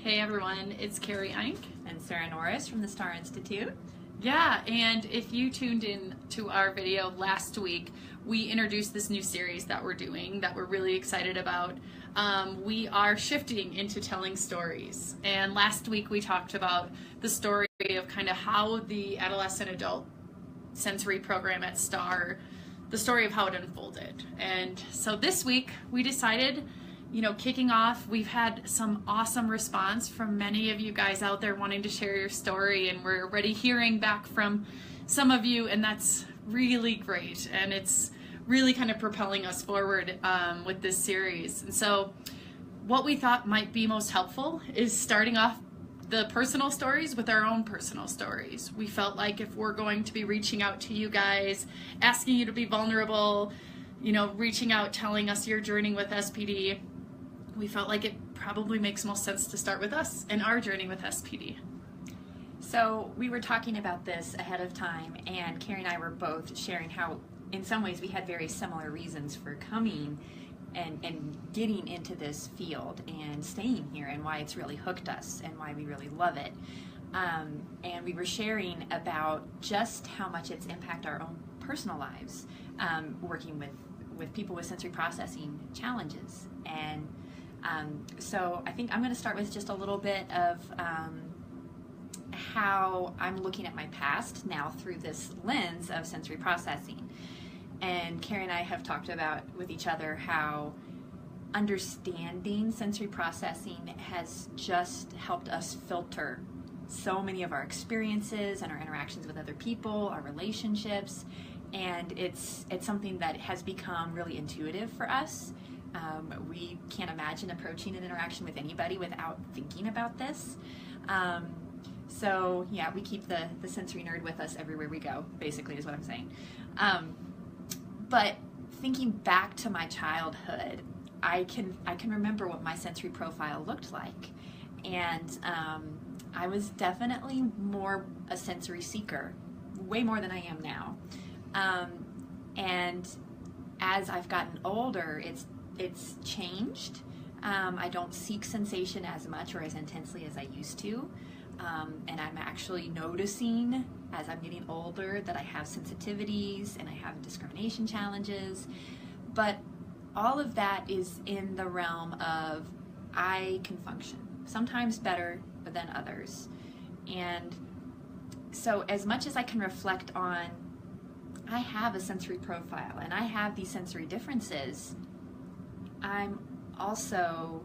Hey everyone, it's Carrie Eink. And Sarah Norris from the Star Institute. Yeah, and if you tuned in to our video last week, we introduced this new series that we're doing that we're really excited about. We are shifting into telling stories. And last week we talked about the story of kind of how the adolescent adult sensory program at STAR, the story of how it unfolded. And so this week we decided, kicking off, we've had some awesome response from many of you guys out there wanting to share your story, and we're already hearing back from some of you, and that's really great, and it's really kind of propelling us forward with this series. And so what we thought might be most helpful is starting off the personal stories with our own personal stories. We felt like if we're going to be reaching out to you guys, asking you to be vulnerable, reaching out, telling us your journey with SPD, we felt like it probably makes most sense to start with us and our journey with SPD. So we were talking about this ahead of time, and Carrie and I were both sharing how in some ways we had very similar reasons for coming and getting into this field and staying here, and why it's really hooked us and why we really love it. And we were sharing about just how much it's impacted our own personal lives, working with people with sensory processing challenges. And so I think I'm going to start with just a little bit of how I'm looking at my past now through this lens of sensory processing. And Carrie and I have talked about with each other how understanding sensory processing has just helped us filter so many of our experiences and our interactions with other people, our relationships, and it's something that has become really intuitive for us. We can't imagine approaching an interaction with anybody without thinking about this. So yeah, we keep the sensory nerd with us everywhere we go, basically is what I'm saying. But thinking back to my childhood, I can remember what my sensory profile looked like. And I was definitely more a sensory seeker, way more than I am now. And as I've gotten older, it's changed. I don't seek sensation as much or as intensely as I used to. And I'm actually noticing as I'm getting older that I have sensitivities and I have discrimination challenges. But all of that is in the realm of I can function, sometimes better than others. And so as much as I can reflect on, I have a sensory profile and I have these sensory differences, I'm also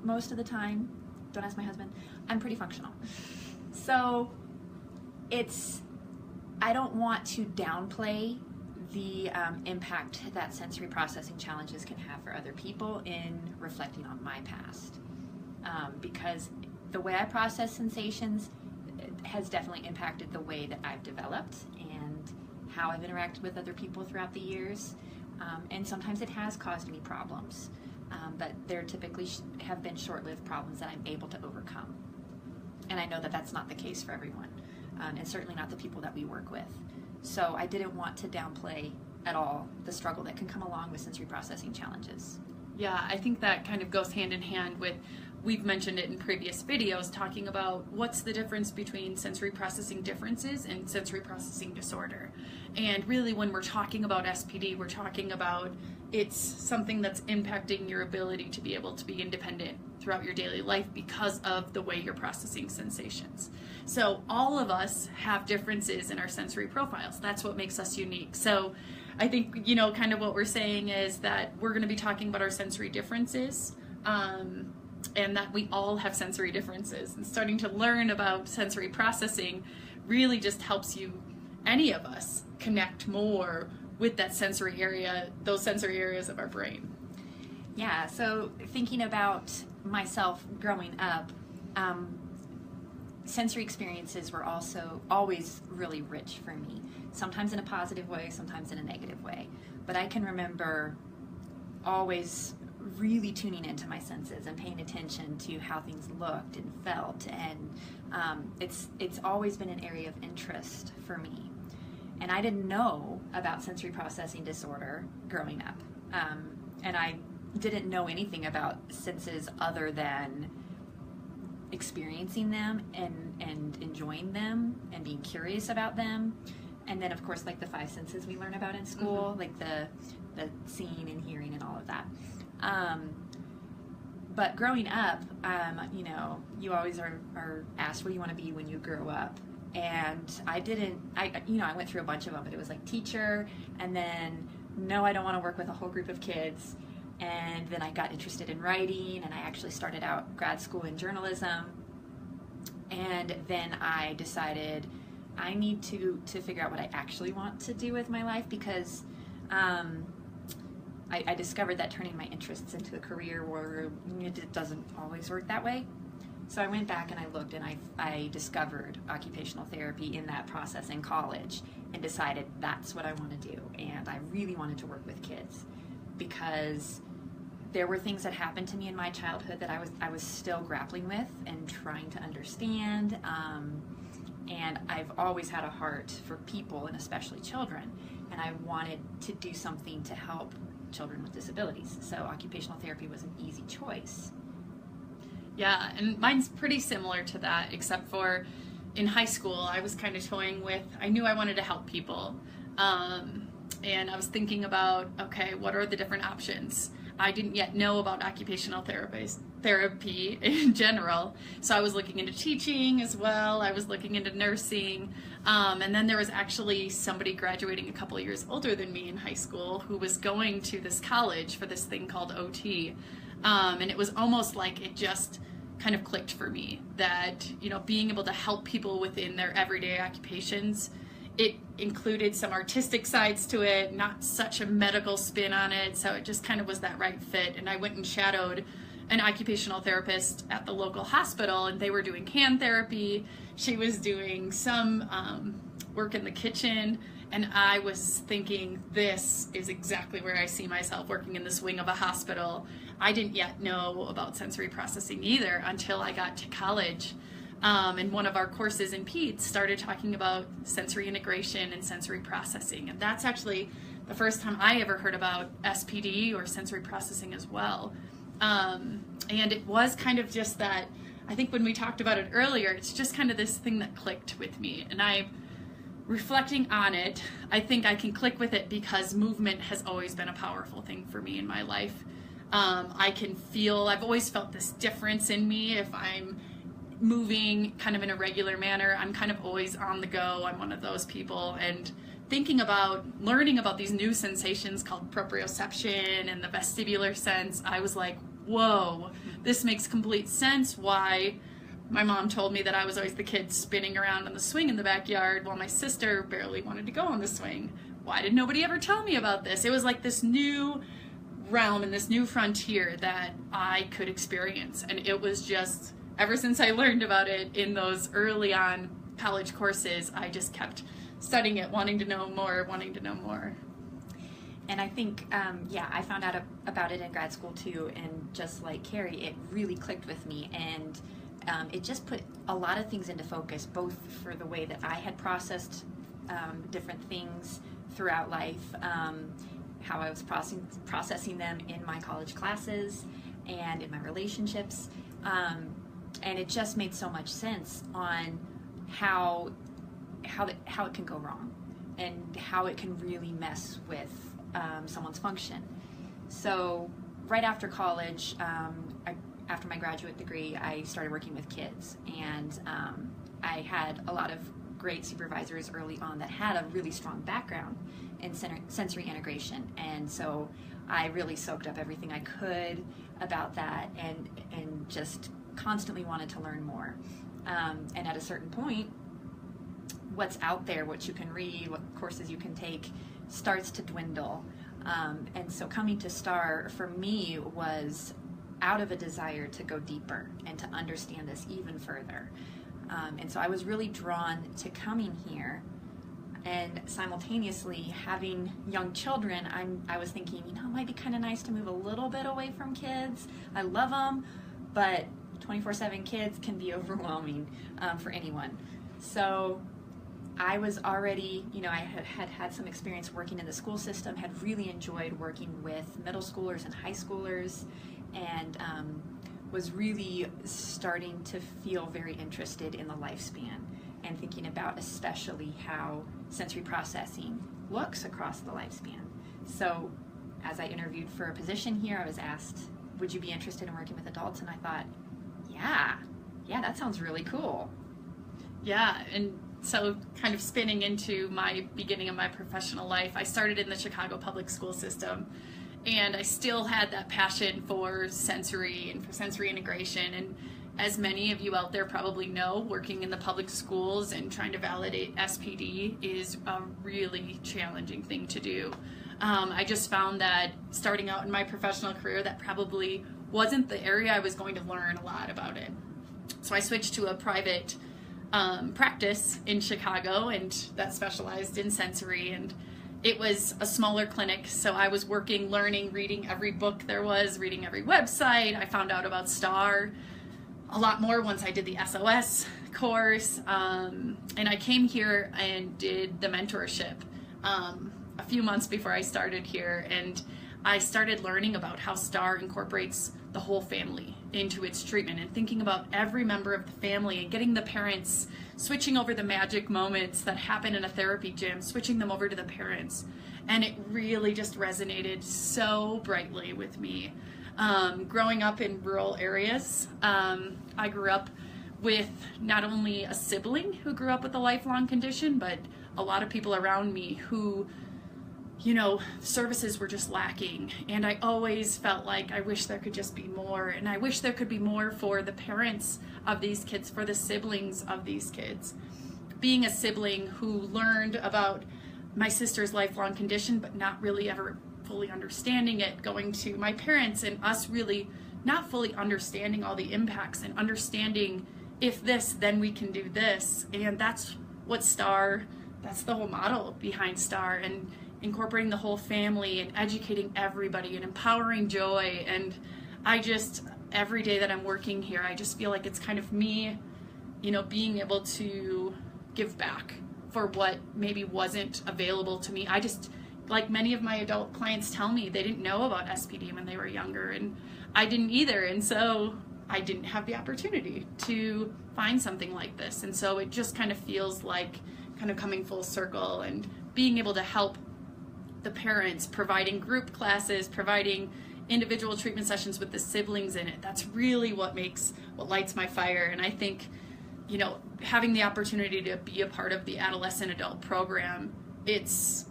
most of the time, don't ask my husband, I'm pretty functional. So I don't want to downplay the impact that sensory processing challenges can have for other people in reflecting on my past. Because the way I process sensations has definitely impacted the way that I've developed and how I've interacted with other people throughout the years. And sometimes it has caused me problems, but there typically have been short-lived problems that I'm able to overcome. And I know that that's not the case for everyone, and certainly not the people that we work with. So I didn't want to downplay at all the struggle that can come along with sensory processing challenges. Yeah, I think that kind of goes hand in hand with, we've mentioned it in previous videos, talking about what's the difference between sensory processing differences and sensory processing disorder. And really when we're talking about SPD, we're talking about it's something that's impacting your ability to be able to be independent throughout your daily life because of the way you're processing sensations. So all of us have differences in our sensory profiles. That's what makes us unique. So I think, kind of what we're saying is that we're going to be talking about our sensory differences, and that we all have sensory differences. And starting to learn about sensory processing really just helps you, any of us, connect more with that sensory area, those sensory areas of our brain. Yeah, so thinking about myself growing up, sensory experiences were also always really rich for me, sometimes in a positive way, sometimes in a negative way. But I can remember always really tuning into my senses and paying attention to how things looked and felt, and it's always been an area of interest for me. And I didn't know about sensory processing disorder growing up, and I didn't know anything about senses other than experiencing them and enjoying them and being curious about them. And then of course, like the 5 senses we learn about in school, like the seeing and hearing and all of that. But growing up, you know, you always are asked what do you want to be when you grow up. And I went through a bunch of them, but it was like teacher, and then no, I don't want to work with a whole group of kids. And then I got interested in writing, and I actually started out grad school in journalism. And then I decided I need to figure out what I actually want to do with my life, because I discovered that turning my interests into a career where it doesn't always work that way. So I went back and I looked, and I discovered occupational therapy in that process in college and decided that's what I want to do. And I really wanted to work with kids because there were things that happened to me in my childhood that I was still grappling with and trying to understand. And I've always had a heart for people, and especially children. And I wanted to do something to help children with disabilities. So occupational therapy was an easy choice. Yeah, and mine's pretty similar to that, except for in high school, I was kind of toying with, I knew I wanted to help people. And I was thinking about, okay, what are the different options? I didn't yet know about occupational therapy in general. So I was looking into teaching as well. I was looking into nursing. And then there was actually somebody graduating a couple of years older than me in high school who was going to this college for this thing called OT. And it was almost like it just kind of clicked for me that, you know, being able to help people within their everyday occupations, it included some artistic sides to it, not such a medical spin on it. So it just kind of was that right fit. And I went and shadowed an occupational therapist at the local hospital, and they were doing hand therapy. She was doing some work in the kitchen. And I was thinking, this is exactly where I see myself working in this wing of a hospital. I didn't yet know about sensory processing either until I got to college. And one of our courses in PEDS started talking about sensory integration and sensory processing. And that's actually the first time I ever heard about SPD, or sensory processing, as well. And it was kind of just that, I think when we talked about it earlier, it's just kind of this thing that clicked with me. And reflecting on it, I think I can click with it because movement has always been a powerful thing for me in my life. I've always felt this difference in me if I'm moving kind of in a regular manner. I'm kind of always on the go. I'm one of those people. And thinking about learning about these new sensations called proprioception and the vestibular sense, I was like, whoa, this makes complete sense why my mom told me that I was always the kid spinning around on the swing in the backyard while my sister barely wanted to go on the swing. Why did nobody ever tell me about this? It was like this new realm and this new frontier that I could experience. And it was just, ever since I learned about it in those early on college courses, I just kept studying it, wanting to know more. And I think, I found out about it in grad school too. And just like Carrie, it really clicked with me. And it just put a lot of things into focus, both for the way that I had processed different things throughout life, how I was processing them in my college classes and in my relationships. And it just made so much sense on how it can go wrong and how it can really mess with someone's function. So right after college, after my graduate degree, I started working with kids, and I had a lot of great supervisors early on that had a really strong background in sensory integration, and so I really soaked up everything I could about that and just constantly wanted to learn more. And at a certain point, what's out there, what you can read, what courses you can take, starts to dwindle. And so coming to STAR for me was out of a desire to go deeper and to understand this even further. And so I was really drawn to coming here, and simultaneously having young children, I was thinking, it might be kind of nice to move a little bit away from kids. I love them, but 24/7 kids can be overwhelming for anyone. So I was already, I had some experience working in the school system, had really enjoyed working with middle schoolers and high schoolers, and was really starting to feel very interested in the lifespan and thinking about especially how sensory processing looks across the lifespan. So as I interviewed for a position here, I was asked, would you be interested in working with adults? And I thought, yeah, that sounds really cool. Yeah, and so kind of spinning into my beginning of my professional life, I started in the Chicago public school system, and I still had that passion for sensory and for sensory integration. And as many of you out there probably know, working in the public schools and trying to validate SPD is a really challenging thing to do. I just found that starting out in my professional career, that probably wasn't the area I was going to learn a lot about it. So I switched to a private practice in Chicago, and that specialized in sensory, and it was a smaller clinic, so I was working, learning, reading every book there was, reading every website. I found out about STAR a lot more once I did the SOS course, and I came here and did the mentorship a few months before I started here, and I started learning about how STAR incorporates the whole family into its treatment, and thinking about every member of the family and getting the parents, switching over the magic moments that happen in a therapy gym, switching them over to the parents. And it really just resonated so brightly with me. Growing up in rural areas, I grew up with not only a sibling who grew up with a lifelong condition, but a lot of people around me who, services were just lacking. And I always felt like I wish there could just be more. And I wish there could be more for the parents of these kids, for the siblings of these kids. Being a sibling who learned about my sister's lifelong condition, but not really ever fully understanding it, going to my parents and us really not fully understanding all the impacts and understanding if this, then we can do this. And that's what STAR, that's the whole model behind STAR, and incorporating the whole family and educating everybody and empowering joy. And I just, every day that I'm working here, I just feel like it's kind of me, being able to give back for what maybe wasn't available to me. I just, like many of my adult clients tell me, they didn't know about SPD when they were younger, and I didn't either. And so I didn't have the opportunity to find something like this. And so it just kind of feels like kind of coming full circle and being able to help the parents, providing group classes, providing individual treatment sessions with the siblings in it. That's really what lights my fire. And I think, having the opportunity to be a part of the adolescent adult program, it's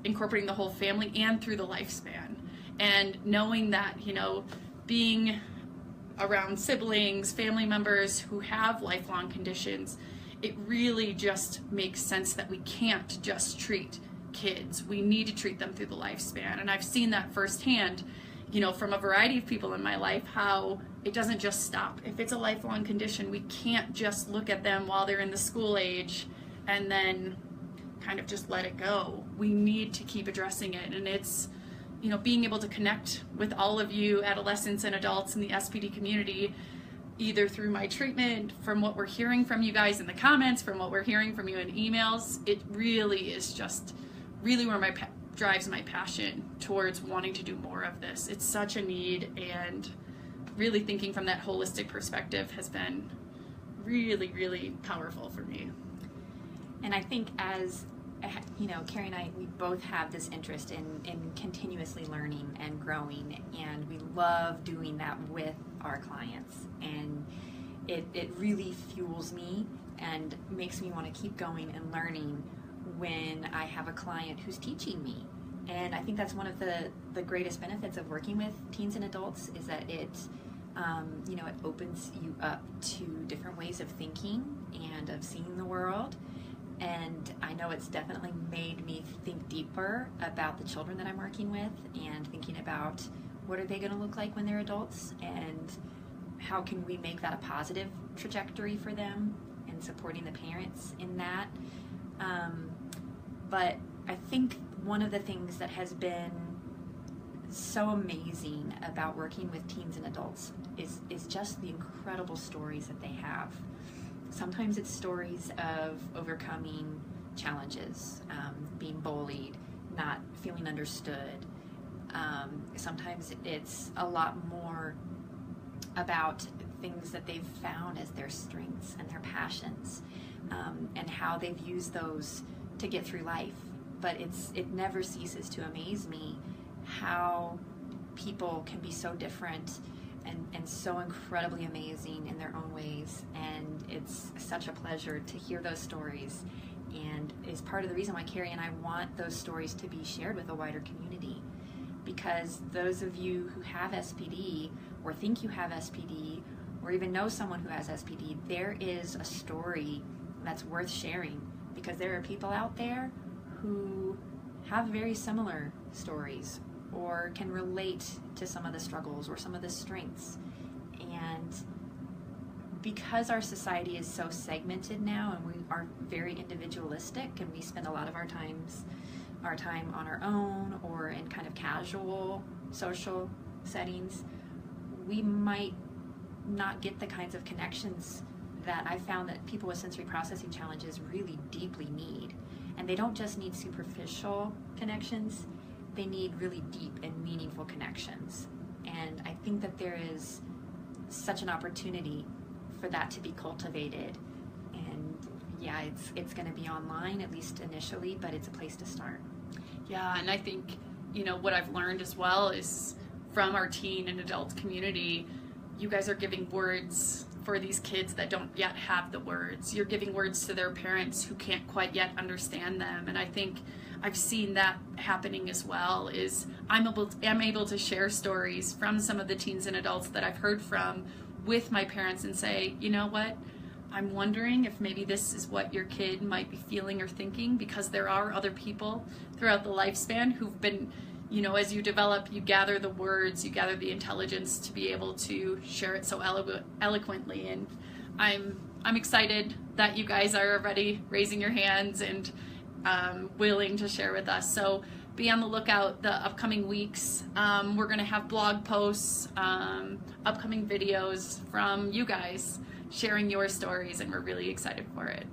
incorporating the whole family and through the lifespan. And knowing that, being around siblings, family members who have lifelong conditions, it really just makes sense that we can't just treat kids. We need to treat them through the lifespan. And I've seen that firsthand, from a variety of people in my life, how it doesn't just stop. If it's a lifelong condition, we can't just look at them while they're in the school age and then kind of just let it go. We need to keep addressing it. And it's, being able to connect with all of you adolescents and adults in the SPD community, either through my treatment, from what we're hearing from you guys in the comments, from what we're hearing from you in emails, it really is just really where drives my passion towards wanting to do more of this. It's such a need, and really thinking from that holistic perspective has been really, really powerful for me. And I think as Carrie and I, we both have this interest in continuously learning and growing, and we love doing that with our clients. And it really fuels me and makes me want to keep going and learning when I have a client who's teaching me. And I think that's one of the greatest benefits of working with teens and adults, is that it opens you up to different ways of thinking and of seeing the world. And I know it's definitely made me think deeper about the children that I'm working with, and thinking about what are they going to look like when they're adults, and how can we make that a positive trajectory for them, and supporting the parents in that. But I think one of the things that has been so amazing about working with teens and adults is just the incredible stories that they have. sometimes it's stories of overcoming challenges, being bullied, not feeling understood. Sometimes it's a lot more about things that they've found as their strengths and their passions, and how they've used those to get through life. But it never ceases to amaze me how people can be so different and so incredibly amazing in their own ways. And it's such a pleasure to hear those stories, and is part of the reason why Carrie and I want those stories to be shared with a wider community. Because those of you who have SPD, or think you have SPD, or even know someone who has SPD, there is a story that's worth sharing, because there are people out there who have very similar stories or can relate to some of the struggles or some of the strengths. And because our society is so segmented now, and we are very individualistic, and we spend a lot of our time on our own or in kind of casual social settings, we might not get the kinds of connections that I found that people with sensory processing challenges really deeply need. And they don't just need superficial connections, they need really deep and meaningful connections. And I think that there is such an opportunity for that to be cultivated. And yeah, it's going to be online, at least initially, but it's a place to start. Yeah, and I think, what I've learned as well is from our teen and adult community, you guys are giving words for these kids that don't yet have the words. You're giving words to their parents who can't quite yet understand them. And I think I've seen that happening as well, is I'm able to share stories from some of the teens and adults that I've heard from with my parents and say, you know what, I'm wondering if maybe this is what your kid might be feeling or thinking, because there are other people throughout the lifespan who've been, as you develop, you gather the words, you gather the intelligence to be able to share it so eloquently. And I'm excited that you guys are already raising your hands and willing to share with us. So be on the lookout the upcoming weeks. We're going to have blog posts, upcoming videos from you guys sharing your stories, and we're really excited for it.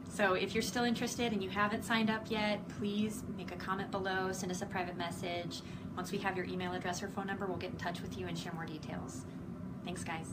So if you're still interested and you haven't signed up yet, please make a comment below, send us a private message. Once we have your email address or phone number, we'll get in touch with you and share more details. Thanks, guys.